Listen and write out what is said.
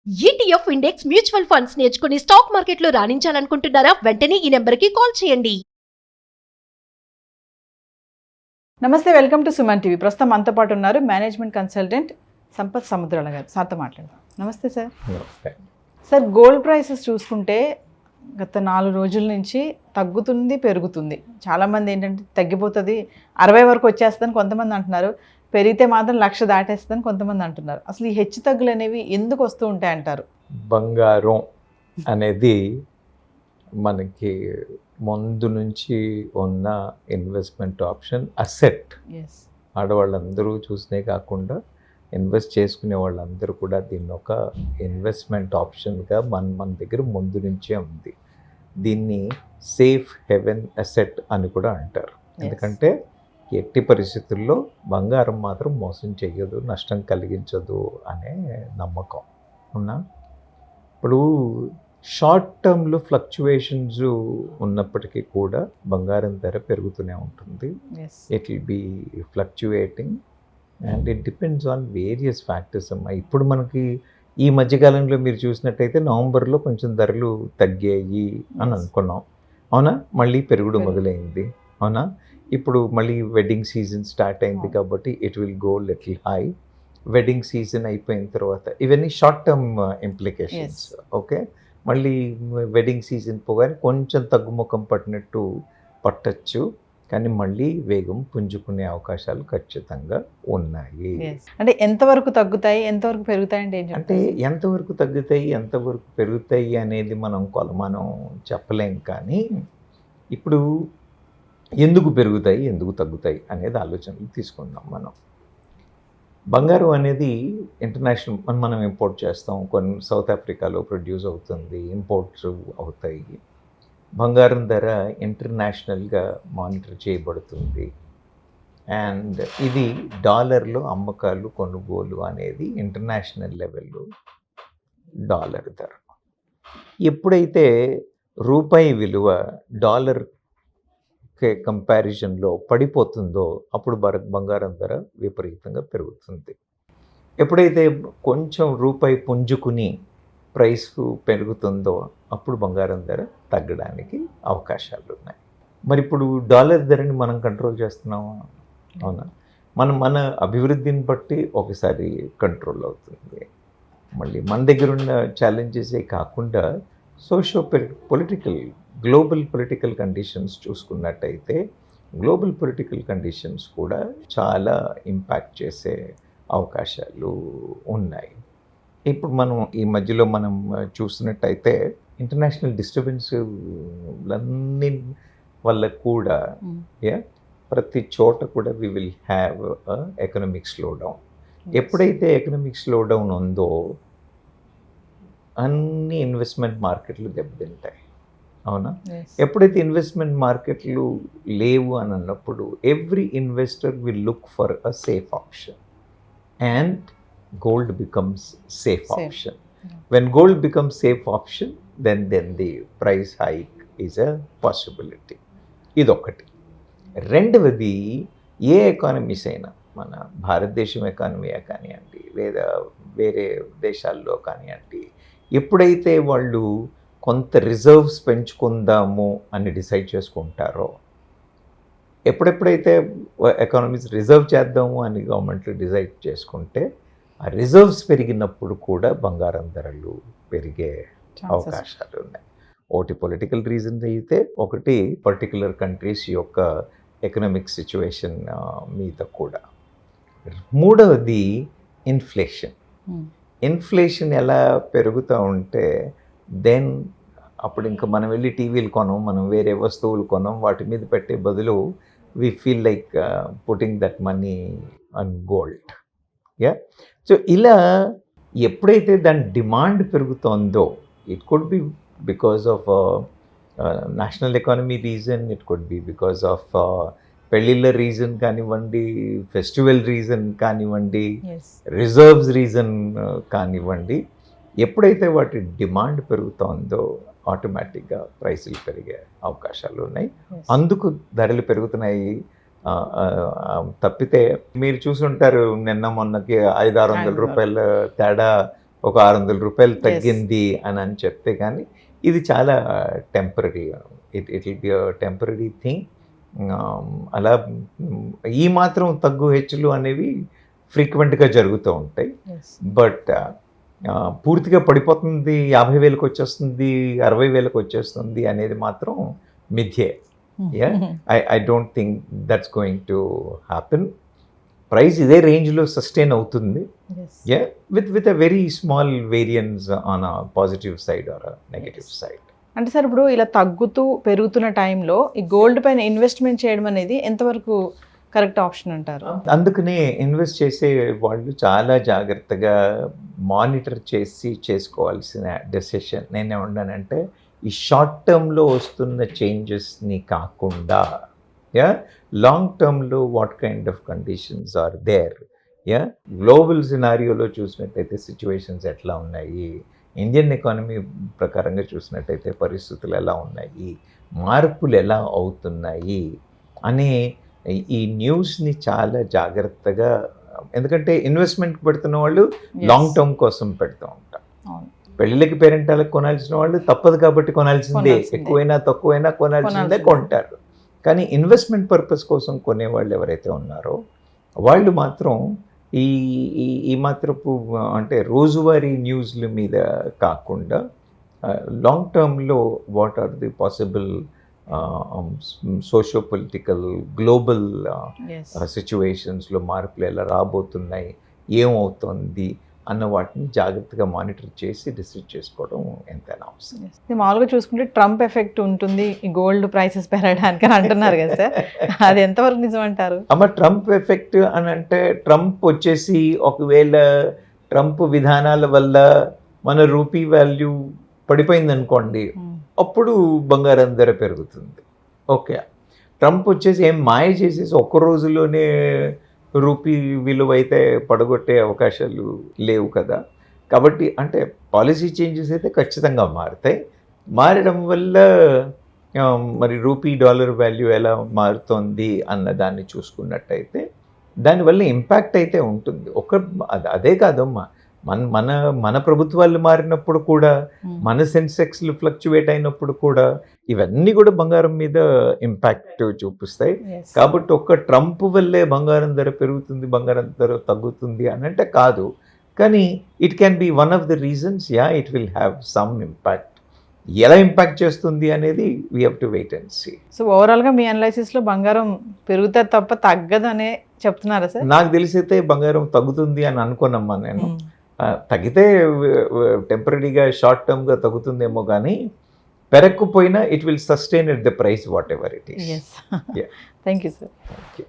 ETF index mutual funds నేర్చుకుని stock మార్కెట్లో రాణించాలనుకుంటున్నారా? వెంటనే ఈ నెంబర్కి కాల్ చేయండి. నమస్తే, వెల్కమ్ టు సుమన్ టీవీ. ప్రస్తుతం మనతో పాటు ఉన్నారు మేనేజ్మెంట్ కన్సల్టెంట్ సంపత్ సముద్రాల గారు. సార్తో మాట్లాడదాం. నమస్తే సార్. సార్, గోల్డ్ ప్రైసెస్ చూసుకుంటే గత 4 రోజుల నుంచి తగ్గుతుంది, పెరుగుతుంది. చాలామంది ఏంటంటే తగ్గిపోతుంది, 60 వరకు వచ్చేస్తుందని కొంతమంది అంటున్నారు. పెరిగితే మాత్రం 1,00,000 దాటేస్తుందని కొంతమంది అంటున్నారు. అసలు ఈ హెచ్చు తగ్గులు అనేవి ఎందుకు వస్తూ ఉంటాయి అంటారు? బంగారం అనేది మనకి ముందు నుంచి ఉన్న ఇన్వెస్ట్మెంట్ ఆప్షన్, అసెట్. ఆడవాళ్ళందరూ చూసినే కాకుండా ఇన్వెస్ట్ చేసుకునే వాళ్ళందరూ కూడా దీన్ని ఒక ఇన్వెస్ట్మెంట్ ఆప్షన్గా మన దగ్గర ముందు నుంచే ఉంది. దీన్ని సేఫ్ హెవెన్ అసెట్ అని కూడా అంటారు. ఎందుకంటే ఎట్టి పరిస్థితుల్లో బంగారం మాత్రం మోసం చెయ్యదు, నష్టం కలిగించదు అనే నమ్మకం ఉన్నా. ఇప్పుడు షార్ట్ టర్మ్లో ఫ్లక్చువేషన్స్ ఉన్నప్పటికీ కూడా బంగారం ధర పెరుగుతూనే ఉంటుంది. It will be fluctuating and it depends on various factors అమ్మా. ఇప్పుడు మనకి ఈ మధ్యకాలంలో మీరు చూసినట్టయితే నవంబర్లో కొంచెం ధరలు తగ్గాయి అని అనుకున్నాం, అవునా? మళ్ళీ పెరుగుడు మొదలైంది, అవునా? ఇప్పుడు మళ్ళీ వెడ్డింగ్ సీజన్ స్టార్ట్ అయింది కాబట్టి it will go little high. Wedding season అయిపోయిన తర్వాత ఇవన్నీ షార్ట్ టర్మ్ ఇంప్లికేషన్స్. ఓకే, మళ్ళీ వెడ్డింగ్ సీజన్ పోగానే కొంచెం తగ్గుముఖం పట్టినట్టు పట్టచ్చు, కానీ మళ్ళీ వేగం పుంజుకునే అవకాశాలు ఖచ్చితంగా ఉన్నాయి. అంటే ఎంతవరకు తగ్గుతాయి, ఎంతవరకు పెరుగుతాయి అంటే ఎంతవరకు తగ్గుతాయి, ఎంతవరకు పెరుగుతాయి అనేది మనం కొలమానం చెప్పలేం. కానీ ఇప్పుడు ఎందుకు పెరుగుతాయి, ఎందుకు తగ్గుతాయి అనేది ఆలోచనలు తీసుకుందాం. మనం బంగారం అనేది ఇంటర్నేషనల్ మనం ఇంపోర్ట్ చేస్తాం, కొన్ని సౌత్ ఆఫ్రికాలో ప్రొడ్యూస్ అవుతుంది, ఇంపోర్ట్స్ అవుతాయి. బంగారం ధర ఇంటర్నేషనల్గా మానిటర్ చేయబడుతుంది అండ్ ఇది డాలర్లో అమ్మకాలు కొనుగోలు అనేది ఇంటర్నేషనల్ లెవెల్లో డాలర్ ధర. ఎప్పుడైతే రూపాయి విలువ డాలర్ కంపారిజన్లో పడిపోతుందో అప్పుడు బంగారం ధర విపరీతంగా పెరుగుతుంది. ఎప్పుడైతే కొంచెం రూపాయి పుంజుకుని ప్రైస్ పెరుగుతుందో అప్పుడు బంగారం ధర తగ్గడానికి అవకాశాలు ఉన్నాయి. మరి ఇప్పుడు డాలర్ ధరని మనం కంట్రోల్ చేస్తున్నామా? అవునా? మన అభివృద్ధిని బట్టి ఒకసారి కంట్రోల్ అవుతుంది. మళ్ళీ మన దగ్గర ఉన్న ఛాలెంజెసే కాకుండా పొలిటికల్ గ్లోబల్ పొలిటికల్ కండిషన్స్ చూసుకున్నట్టయితే గ్లోబల్ పొలిటికల్ కండిషన్స్ కూడా చాలా ఇంపాక్ట్ చేసే అవకాశాలు ఉన్నాయి. ఇప్పుడు మనం ఈ మధ్యలో మనం చూసినట్టయితే ఇంటర్నేషనల్ డిస్టర్బెన్స్లన్నీ వల్ల కూడా ప్రతి చోట కూడా we will have economic slow down. ఎప్పుడైతే ఎకనామిక్ స్లో డౌన్ ఉందో అన్ని ఇన్వెస్ట్మెంట్ మార్కెట్లు దెబ్బతింటాయి, అవునా? ఎప్పుడైతే ఇన్వెస్ట్మెంట్ మార్కెట్లు లేవు అని అన్నప్పుడు every investor will look for a safe option and gold becomes safe option. When gold becomes safe option, then the price hike is a possibility. ఇదొకటి. రెండవది, ఏ ఎకానమీస్ అయినా మన భారతదేశం ఎకానమీ కానివ్వండి లేదా వేరే దేశాల్లో కానివ్వండి, ఎప్పుడైతే వాళ్ళు కొంత రిజర్వ్స్ పెంచుకుందాము అని డిసైడ్ చేసుకుంటారో, ఎప్పుడెప్పుడైతే ఎకానమీస్ రిజర్వ్ చేద్దాము అని గవర్నమెంట్లు డిసైడ్ చేసుకుంటే ఆ రిజర్వ్స్ పెరిగినప్పుడు కూడా బంగారం ధరలు పెరిగే అవకాశాలు ఉన్నాయి. ఒకటి పొలిటికల్ రీజన్ అయితే, ఒకటి పర్టికులర్ కంట్రీస్ యొక్క ఎకనామిక్ సిచ్యువేషన్ మీద కూడా. మూడవది ఇన్ఫ్లేషన్. ఇన్ఫ్లేషన్ ఎలా పెరుగుతూ ఉంటే దెన్ అప్పుడు ఇంకా మనం వెళ్ళి టీవీలు కొనం, మనం వేరే వస్తువులు కొనం, వాటి మీద పెట్టే బదులు we feel like putting that money on gold. So ఇలా ఎప్పుడైతే దాని డిమాండ్ పెరుగుతుందో, it could be because of national economy reason, it could be because of పెళ్ళిళ్ళ రీజన్ కానివ్వండి, ఫెస్టివల్ రీజన్ కానివ్వండి, రిజర్వ్స్ రీజన్ కానివ్వండి, ఎప్పుడైతే వాటి డిమాండ్ పెరుగుతుందో ఆటోమేటిక్గా ప్రైసులు పెరిగే అవకాశాలు ఉన్నాయి. అందుకు ధరలు పెరుగుతున్నాయి తప్పితే మీరు చూసుంటారు నిన్న మొన్నకి 500-600 రూపాయల తేడా ఒక 600 రూపాయలు తగ్గింది అని చెప్తే కానీ ఇది చాలా temporary, it will be temporary thing. అలా ఈ మాత్రం తగ్గు హెచ్చులు అనేవి ఫ్రీక్వెంట్గా జరుగుతూ ఉంటాయి. బట్ పూర్తిగా పడిపోతుంది, 50,000కి వచ్చేస్తుంది, 60,000కి వచ్చేస్తుంది అనేది మాత్రం మిథ్యే. I don't think that's going to happen. Price ఇదే రేంజ్లో సస్టైన్ అవుతుంది, with a very small variance on a positive side or negative side. అంటే సార్ ఇప్పుడు ఇలా తగ్గుతూ పెరుగుతున్న టైంలో ఈ గోల్డ్ పైన ఇన్వెస్ట్మెంట్ చేయడం అనేది ఎంతవరకు కరెక్ట్ ఆప్షన్ అంటారు? అందుకనే ఇన్వెస్ట్ చేసే వాళ్ళు చాలా జాగ్రత్తగా మానిటర్ చేసి చేసుకోవాల్సిన డెసిషన్. నేనేమన్నానంటే ఈ షార్ట్ టర్మ్లో వస్తున్న చేంజెస్ని కాకుండా లాంగ్ టర్మ్లో what kind of conditions are there. Global సినారియోలో చూసినట్టయితే సిచ్యువేషన్స్ ఎట్లా ఉన్నాయి, ఇండియన్ ఎకానమీ ప్రకారంగా చూసినట్టయితే పరిస్థితులు ఎలా ఉన్నాయి, మార్పులు ఎలా అవుతున్నాయి అనే ఈ న్యూస్ని చాలా జాగ్రత్తగా, ఎందుకంటే ఇన్వెస్ట్మెంట్ పెడుతున్న వాళ్ళు లాంగ్ టర్మ్ కోసం పెడుతూ ఉంటారు. పెళ్ళిళ్ళకి పేరెంటాలకు కొనాల్సిన వాళ్ళు తప్పదు కాబట్టి కొనాల్సిందే, ఎక్కువైనా తక్కువైనా కొనాల్సిందే కొంటారు. కానీ ఇన్వెస్ట్మెంట్ పర్పస్ కోసం కొనేవాళ్ళు ఎవరైతే ఉన్నారో వాళ్ళు మాత్రం ఈ మాత్రపు అంటే రోజువారీ న్యూస్ల మీద కాకుండా లాంగ్ టర్మ్లో what are the possible socio political global సిచ్యువేషన్స్లో మార్పులు ఎలా రాబోతున్నాయి, ఏమవుతుంది అన్న వాటిని జాగ్రత్తగా మానిటర్ చేసి డిసైడ్ చేసుకోవడం ఎంతైనా అవసరం. మామూలుగా చూసుకుంటే ట్రంప్ ఎఫెక్ట్ ఉంటుంది ఈ గోల్డ్ ప్రైసెస్ పెరగడానికి అని అంటున్నారు కదా సార్, అది ఎంతవరకు నిజం అంటారు? అమ్మ ట్రంప్ ఎఫెక్ట్ అని అంటే ట్రంప్ వచ్చేసి ఒకవేళ ట్రంప్ విధానాల వల్ల మన రూపీ వాల్యూ పడిపోయింది అనుకోండి, అప్పుడు బంగారం ధర పెరుగుతుంది. ఓకే, ట్రంప్ వచ్చేసి ఏం మాయ చేసేసి ఒక్క రోజులోనే రూపీ విలువ అయితే పడగొట్టే అవకాశాలు లేవు కదా. కాబట్టి అంటే పాలసీ చేంజెస్ అయితే ఖచ్చితంగా మారుతాయి. మారడం వల్ల మరి రూపీ డాలర్ వాల్యూ ఎలా మారుతోంది అన్న దాన్ని చూసుకున్నట్టయితే దానివల్ల ఇంపాక్ట్ అయితే ఉంటుంది. అదే కాదమ్మా, మన ప్రభుత్వాలు మారినప్పుడు కూడా, మన సెన్సెక్స్లు ఫ్లక్చువేట్ అయినప్పుడు కూడా ఇవన్నీ కూడా బంగారం మీద ఇంపాక్ట్ చూపిస్తాయి. కాబట్టి ఒక్క ట్రంప్ వల్లే బంగారం ధర పెరుగుతుంది, బంగారం ధర తగ్గుతుంది అని అంటే కాదు. కానీ it can be one of the reasons. It will have some impact. ఎలా ఇంపాక్ట్ చేస్తుంది అనేది we have to wait and see. So ఓవరాల్గా మీ అనాలిసిస్లో బంగారం పెరుగుతుంది తప్ప తగ్గదనే చెప్తున్నారా సార్? నాకు తెలిసైతే బంగారం తగ్గుతుంది అని అనుకోనమ్మా నేను. తగ్గితే టెంపరీగా షార్ట్ టర్మ్గా తగ్గుతుందేమో కానీ పెరగకపోయినా it will sustain at the price whatever it is. Thank you sir. Thank you.